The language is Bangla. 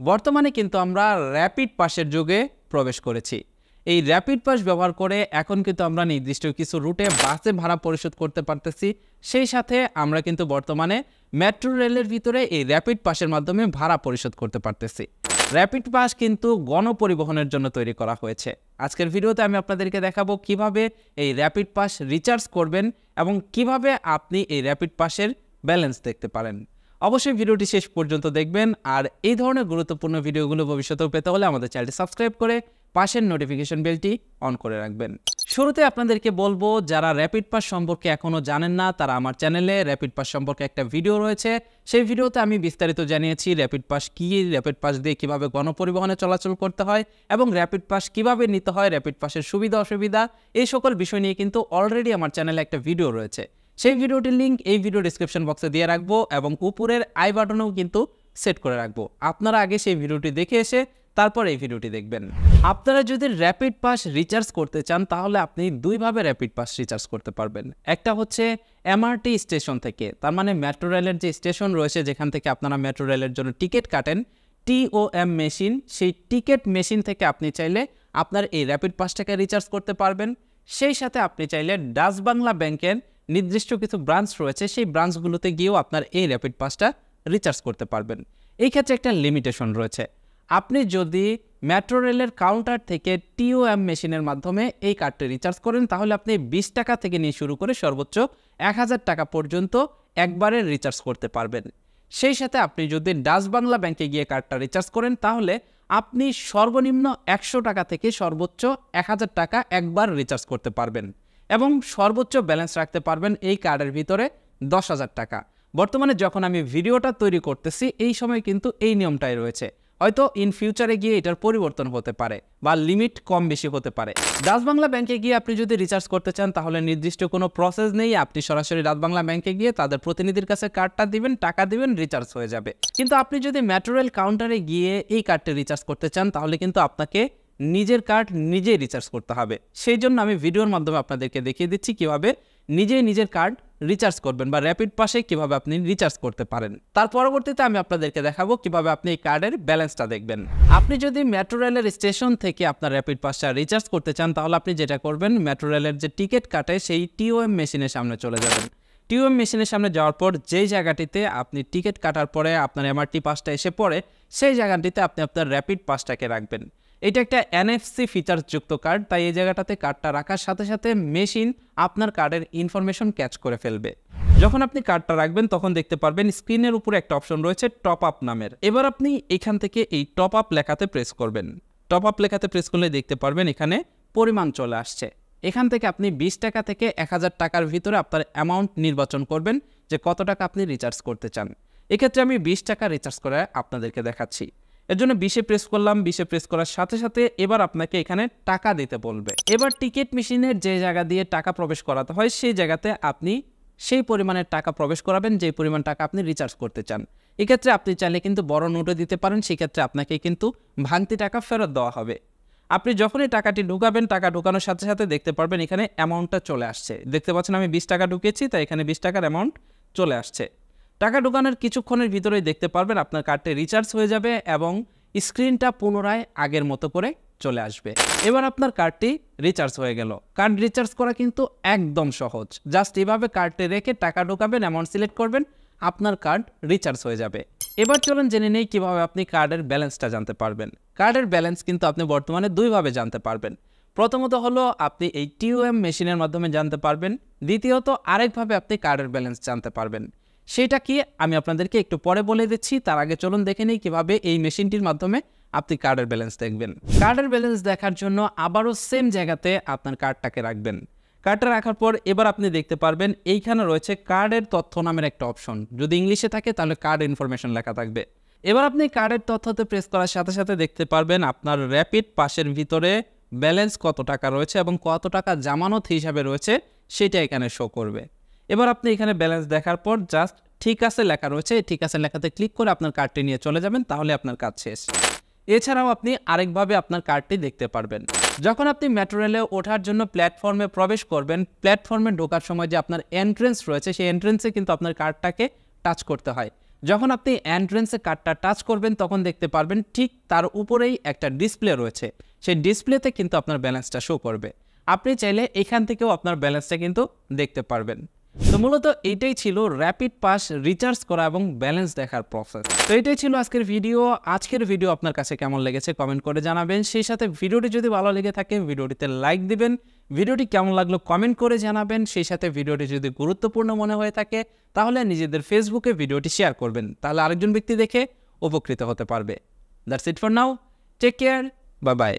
বর্তমানে কিন্তু আমরা র্যাপিড পাসের যুগে প্রবেশ করেছি। এই র্যাপিড পাস ব্যবহার করে এখন কিন্তু আমরা নির্দিষ্ট কিছু রুটে বাসে ভাড়া পরিশোধ করতে পারতেছি। সেই সাথে আমরা কিন্তু বর্তমানে মেট্রো রেলের ভিতরে এই র্যাপিড পাসের মাধ্যমে ভাড়া পরিশোধ করতে পারতেছি। র্যাপিড পাস কিন্তু গণপরিবহনের জন্য তৈরি করা হয়েছে। আজকের ভিডিওতে আমি আপনাদেরকে দেখাবো কিভাবে এই র্যাপিড পাস রিচার্জ করবেন এবং কিভাবে আপনি এই র্যাপিড পাসের ব্যালেন্স দেখতে পারেন। অবশ্যই ভিডিওটি শেষ পর্যন্ত দেখবেন। আর এই ধরনের গুরুত্বপূর্ণ ভিডিওগুলো ভবিষ্যতেও পেতে হলে আমাদের চ্যানেলটি সাবস্ক্রাইব করে পাশের নোটিফিকেশন বেলটি অন করে রাখবেন। শুরুতে আপনাদেরকে বলবো, যারা র্যাপিড পাস সম্পর্কে এখনও জানেন না তারা আমার চ্যানেলে র্যাপিড পাস সম্পর্কে একটা ভিডিও রয়েছে। সেই ভিডিওতে আমি বিস্তারিত জানিয়েছি র্যাপিড পাস কী, র্যাপিড পাস দিয়ে কীভাবে গণপরিবহনে চলাচল করতে হয় এবং র্যাপিড পাস কীভাবে নিতে হয়, র্যাপিড পাসের সুবিধা অসুবিধা, এই সকল বিষয় নিয়ে কিন্তু অলরেডি আমার চ্যানেলে একটা ভিডিও রয়েছে। সেই ভিডিওটির লিঙ্ক এই ভিডিও ডিসক্রিপশন বক্সে দিয়ে রাখবো এবং উপরের আই বাটনেও কিন্তু সেট করে রাখবো। আপনারা আগে সেই ভিডিওটি দেখে এসে তারপর এই ভিডিওটি দেখবেন। আপনারা যদি র্যাপিড পাস রিচার্জ করতে চান তাহলে আপনি দুইভাবে র্যাপিড পাস রিচার্জ করতে পারবেন। একটা হচ্ছে এমআরটি স্টেশন থেকে, তার মানে মেট্রো রেলের যে স্টেশন রয়েছে যেখান থেকে আপনারা মেট্রো রেলের জন্য টিকিট কাটেন, টিওএম মেশিন, সেই টিকিট মেশিন থেকে আপনি চাইলে আপনার এই র্যাপিড পাসটাকে রিচার্জ করতে পারবেন। সেই সাথে আপনি চাইলে ডাচ বাংলা ব্যাংকের নির্দিষ্ট কিছু ব্রাঞ্চ রয়েছে, সেই ব্রাঞ্চগুলোতে গিয়েও আপনার এই র্যাপিড পাসটা রিচার্জ করতে পারবেন। এই ক্ষেত্রে একটা লিমিটেশন রয়েছে। আপনি যদি মেট্রো রেলের কাউন্টার থেকে টিওএম মেশিনের মাধ্যমে এই কার্ডটি রিচার্জ করেন তাহলে আপনি 20 টাকা থেকে নিয়ে শুরু করে সর্বোচ্চ 1000 টাকা পর্যন্ত একবারে রিচার্জ করতে পারবেন। সেই সাথে আপনি যদি ডাচ বাংলা ব্যাংকে গিয়ে কার্ডটা রিচার্জ করেন তাহলে আপনি সর্বনিম্ন 100 টাকা থেকে সর্বোচ্চ 1000 টাকা একবার রিচার্জ করতে পারবেন এবং সর্বোচ্চ ব্যালেন্স রাখতে পারবেন এই কার্ডের ভিতরে 10,000 টাকা। বর্তমানে যখন আমি ভিডিওটা তৈরি করতেছি এই সময় কিন্তু এই নিয়মটাই রয়েছে। হয়তো ইন ফিউচারে গিয়ে এটার পরিবর্তন হতে পারে বা লিমিট কম বেশি হতে পারে। ডাচ বাংলা ব্যাংকে গিয়ে আপনি যদি রিচার্জ করতে চান তাহলে নির্দিষ্ট কোনো প্রসেস নেই, আপনি সরাসরি ডাচ বাংলা ব্যাংকে গিয়ে তাদের প্রতিনিধির কাছে কার্ডটা দিবেন, টাকা দিবেন, রিচার্জ হয়ে যাবে। কিন্তু আপনি যদি মেট্রো রেল কাউন্টারে গিয়ে এই কার্ডটি রিচার্জ করতে চান তাহলে কিন্তু আপনাকে নিজের কার্ড নিজেই রিচার্জ করতে হবে। সেই জন্য আমি ভিডিওর মাধ্যমে আপনাদেরকে দেখিয়ে দিচ্ছি কিভাবে নিজের কার্ড রিচার্জ করবেন বা র্যাপিড পাসে কিভাবে আপনি রিচার্জ করতে পারেন। তার পরবর্তীতে আমি আপনাদেরকে দেখাবো কিভাবে আপনি এই কার্ডের ব্যালেন্সটা দেখবেন। আপনি যদি মেট্রো রেলের স্টেশন থেকে আপনার র্যাপিড পাসটা রিচার্জ করতে চান তাহলে আপনি যেটা করবেন, মেট্রো রেলের যে টিকিট কাটে সেই টিওএম মেশিনের সামনে চলে যাবেন। টিওএম মেশিনের সামনে যাওয়ার পর যেই জায়গাটিতে আপনি টিকিট কাটার পরে আপনার এমআরটি পাসটা এসে পড়ে সেই জায়গাটিতে আপনি আপনার র্যাপিড পাসটাকে রাখবেন। এটা একটা এনএফসি ফিচারযুক্ত কার্ড, তাই এই জায়গাটাতে কার্ডটা রাখার সাথে সাথে মেশিন আপনার কার্ডের ইনফরমেশন ক্যাচ করে ফেলবে। যখন আপনি কার্ডটা রাখবেন তখন দেখতে পারবেন স্ক্রিনের উপরে একটা অপশন রয়েছে টপ আপ নামের। এবার আপনি এখান থেকে এই টপ আপ লেখাতে প্রেস করবেন। টপ আপ লেখাতে প্রেস করলে দেখতে পারবেন এখানে পরিমাণ চলে আসছে। এখান থেকে আপনি 20 টাকা থেকে 1000 টাকার ভিতরে আপনার অ্যামাউন্ট নির্বাচন করবেন যে কত টাকা আপনি রিচার্জ করতে চান। এক্ষেত্রে আমি 20 টাকা রিচার্জ করে আপনাদেরকে দেখাচ্ছি। এর জন্য 20-এ প্রেস করলাম। 20-এ প্রেস করার সাথে সাথে এবার আপনাকে এখানে টাকা দিতে বলবে। এবার টিকিট মেশিনের যে জায়গা দিয়ে টাকা প্রবেশ করাতে হয় সেই জায়গাতে আপনি সেই পরিমাণের টাকা প্রবেশ করাবেন যে পরিমাণ টাকা আপনি রিচার্জ করতে চান। এক্ষেত্রে আপনি চাইলে কিন্তু বড় নোটও দিতে পারেন, সেক্ষেত্রে আপনাকে কিন্তু ভাঙতি টাকা ফেরত দেওয়া হবে। আপনি যখনই টাকাটি ঢুকাবেন, টাকা ঢুকানোর সাথে সাথে দেখতে পারবেন এখানে অ্যামাউন্টটা চলে আসছে। দেখতে পাচ্ছেন আমি 20 টাকা ঢুকিয়েছি, তাই এখানে 20 টাকার অ্যামাউন্ট চলে আসছে। টাকা ঢুকানোর কিছুক্ষণের ভিতরেই দেখতে পারবেন আপনার কার্ডটি রিচার্জ হয়ে যাবে এবং স্ক্রিনটা পুনরায় আগের মতো করে চলে আসবে। এবার আপনার কার্ডটি রিচার্জ হয়ে গেল। কার্ড রিচার্জ করা কিন্তু একদম সহজ। জাস্ট এভাবে কার্ডটি রেখে টাকা ঢোকাবেন, অ্যামাউন্ট সিলেক্ট করবেন, আপনার কার্ড রিচার্জ হয়ে যাবে। এবার চলুন জেনে নেই কিভাবে আপনি কার্ডের ব্যালেন্সটা জানতে পারবেন। কার্ডের ব্যালেন্স কিন্তু আপনি বর্তমানে দুইভাবে জানতে পারবেন। প্রথমত হলো আপনি এই টিওএম মেশিনের মাধ্যমে জানতে পারবেন। দ্বিতীয়ত আরেকভাবে আপনি কার্ডের ব্যালেন্স জানতে পারবেন। সেটা কি আমি আপনাদেরকে একটু পরে বলে দিচ্ছি। তার আগে চলুন দেখে নিই কিভাবে এই মেশিনটির মাধ্যমে আপনি কার্ডের ব্যালেন্স দেখবেন। কার্ডের ব্যালেন্স দেখার জন্য আবারও সেম জায়গাতে আপনার কার্ডটাকে রাখবেন। কার্ডটা রাখার পর এবার আপনি দেখতে পারবেন এইখানে রয়েছে কার্ডের তথ্য নামের একটা অপশন। যদি ইংলিশে থাকে তাহলে কার্ড ইনফরমেশন লেখা থাকবে। এবার আপনি কার্ডের তথ্যতে প্রেস করার সাথে সাথে দেখতে পারবেন আপনার র্যাপিড পাসের ভিতরে ব্যালেন্স কত টাকা রয়েছে এবং কত টাকা জামানত হিসাবে রয়েছে সেটা এখানে শো করবে। এবার আপনি এখানে ব্যালেন্স দেখার পর জাস্ট ঠিক আছে লেখা রয়েছে, ঠিক আছে লেখাতে ক্লিক করে আপনার কার্ডটি নিয়ে চলে যাবেন, তাহলে আপনার কাজ শেষ। এছাড়াও আপনি আরেকভাবে আপনার কার্ডটি দেখতে পারবেন। যখন আপনি মেট্রো রেলে ওঠার জন্য প্ল্যাটফর্মে প্রবেশ করবেন, প্ল্যাটফর্মে ঢোকার সময় যে আপনার এন্ট্রেন্স রয়েছে সেই এন্ট্রেন্সে কিন্তু আপনার কার্ডটাকে টাচ করতে হয়। যখন আপনি এন্ট্রেন্সে কার্ডটা টাচ করবেন তখন দেখতে পারবেন ঠিক তার উপরেই একটা ডিসপ্লে রয়েছে, সেই ডিসপ্লেতে কিন্তু আপনার ব্যালেন্সটা শো করবে। আপনি চাইলে এখান থেকেও আপনার ব্যালেন্সটা কিন্তু দেখতে পারবেন। তো মূলত এইটাই ছিল র্যাপিড পাস রিচার্জ করা এবং ব্যালেন্স দেখার প্রসেস। তো এটাই ছিল আজকের ভিডিও আপনার কাছে কেমন লেগেছে কমেন্ট করে জানাবেন। সেই সাথে ভিডিওটি যদি ভালো লেগে থাকে ভিডিওটিতে লাইক দিবেন, ভিডিওটি কেমন লাগলো কমেন্ট করে জানাবেন। সেই সাথে ভিডিওটি যদি গুরুত্বপূর্ণ মনে হয়ে থাকে তাহলে নিজেদের ফেসবুকে ভিডিওটি শেয়ার করবেন, তাহলে আরেকজন ব্যক্তি দেখে উপকৃত হতে পারবে। That's it for now, take care, bye by.